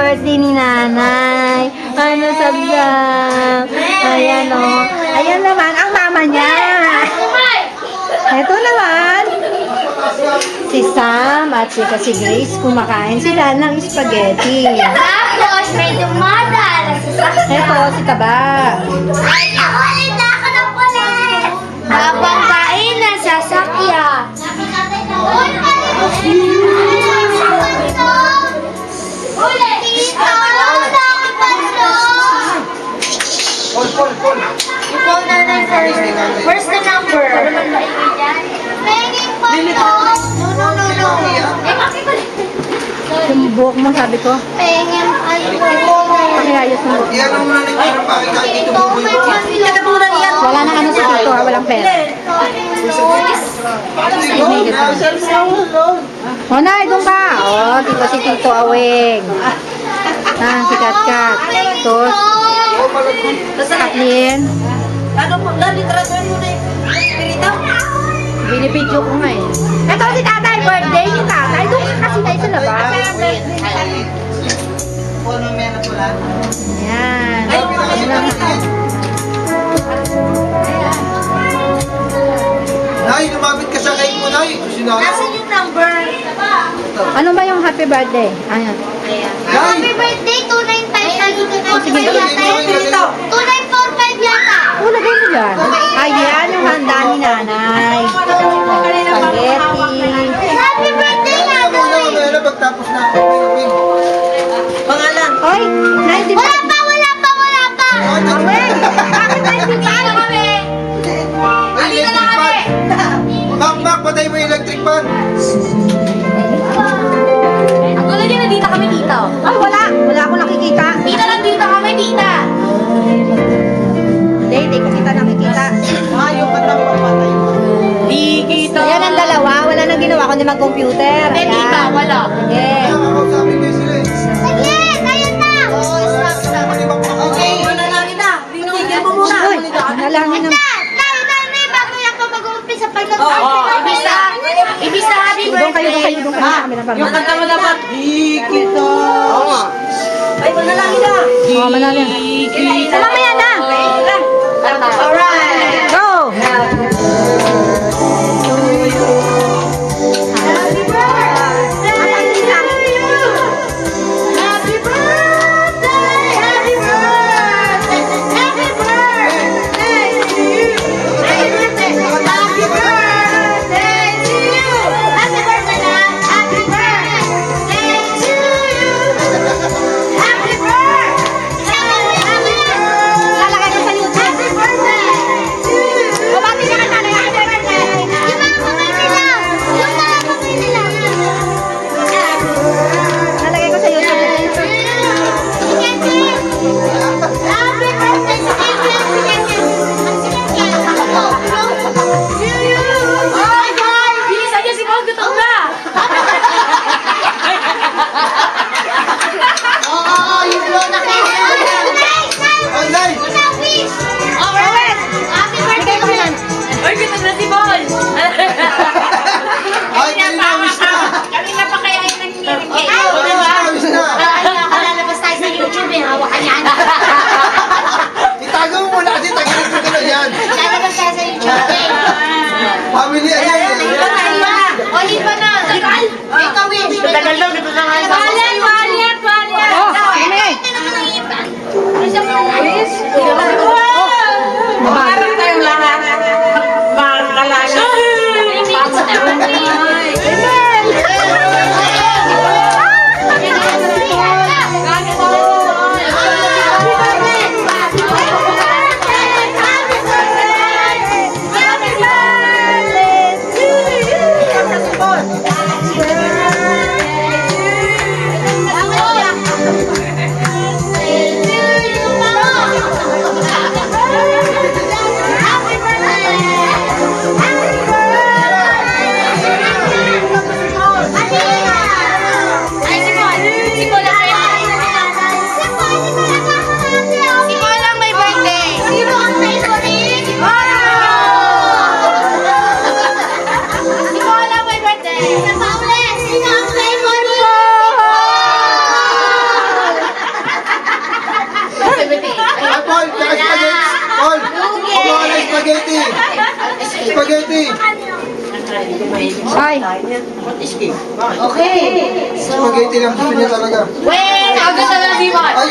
birthday ni nanay. Ano sabsab? Ayan o. Ayan naman ang mama niya. Ito naman. Si Sam at si Grace kumakain sila ng spaghetti. Tapos, may dumadaan. Ito si Taba. Ay, nakulit na ako ng kulit. Habang kain na sasakyan. Where's the number? No. Yung buhok mo sabi ko. Pengem Pakiayos mo. Yan ang muna nito ng pakikain dito buboy ko. Wala nang ano si Tito ha. Walang pera. O na, doon ka. O, di ba si Tito Aweng. Si Kat-Kat. Tos. Kathleen. Ano po, transfer mo na yung pirita? Binibidyo ko nga eh. Ito si tatay, birthday ni tatay. Doon ka kasi tayo sa labas. Ayan. Nay, lumapit ka sa cake mo, Nay. Sinara. Nasaan yung number? Ano ba yung happy birthday? Ayan. Happy birthday, 2955 yata. 2945 yata. Lagay mo dyan. Ayan yung handa ni nanay. Spaghetti. Happy birthday, nanay. Una, pagtapos na ako. Pangalan. Hoy, nay, di ba? Wala pa. Bakit tayo dito kami? Halika na kami. Mak, patay mo yung electric fan. Ako na dyan, nandito kami dito. Ay, wala. Wala akong nakikita. Dito nandito kami, tita. Hindi ko kita nakikita. Yung katang papatay. Di kita. Ayan ang dalawa. Wala nang ginawa kundi mag-computer. Hindi, tita, wala. Yes. Nakakausapin ko sila eh. Saglit, ayun na. Okay, manalangin na. Tingnan mo muna. Uy, nalangin ng... Nay, bago yan pa mag-uumpisa pag Ibig sa happy Doon kayo. Doon kayo. Kami na Yung kanta mo dapat. Di kita. Ay, manalangin na. Oh, manalangin. Mamaya na. Alright. Go! Happy birthday to you. Happy birthday. Happy birthday. Happy birthday to you. Happy birthday. Happy birthday to you. Happy birthday, Dad. Happy birthday to you. Happy birthday. Lalagay ko sa YouTube. Happy birthday to you. Bumati na ka na. Happy birthday. Yung mga pamilya lang. Yung mga pamilya lang. Nalagay ko sa YouTube. Happy birthday sa Ay, guys! Bilisan niyo si Paul, gutom na! Oo, yung blow na kayo. Ay, Nay. Happy birthday to you! Ay, gutom na si Paul. Ay, kailangan na. Kanina pa kaya yung nanginginig kayo. Ayos na. Lalabas tayo sa YouTube eh, hawakan niya. Itago mo muna kasi tagilig ko na yan. Lalabas tayo sa YouTube eh. Family, O, lipat spaghetti. Ay, okay. Spaghetti lang gusto niya talaga. Wait, agad na lang, di ba? Ay,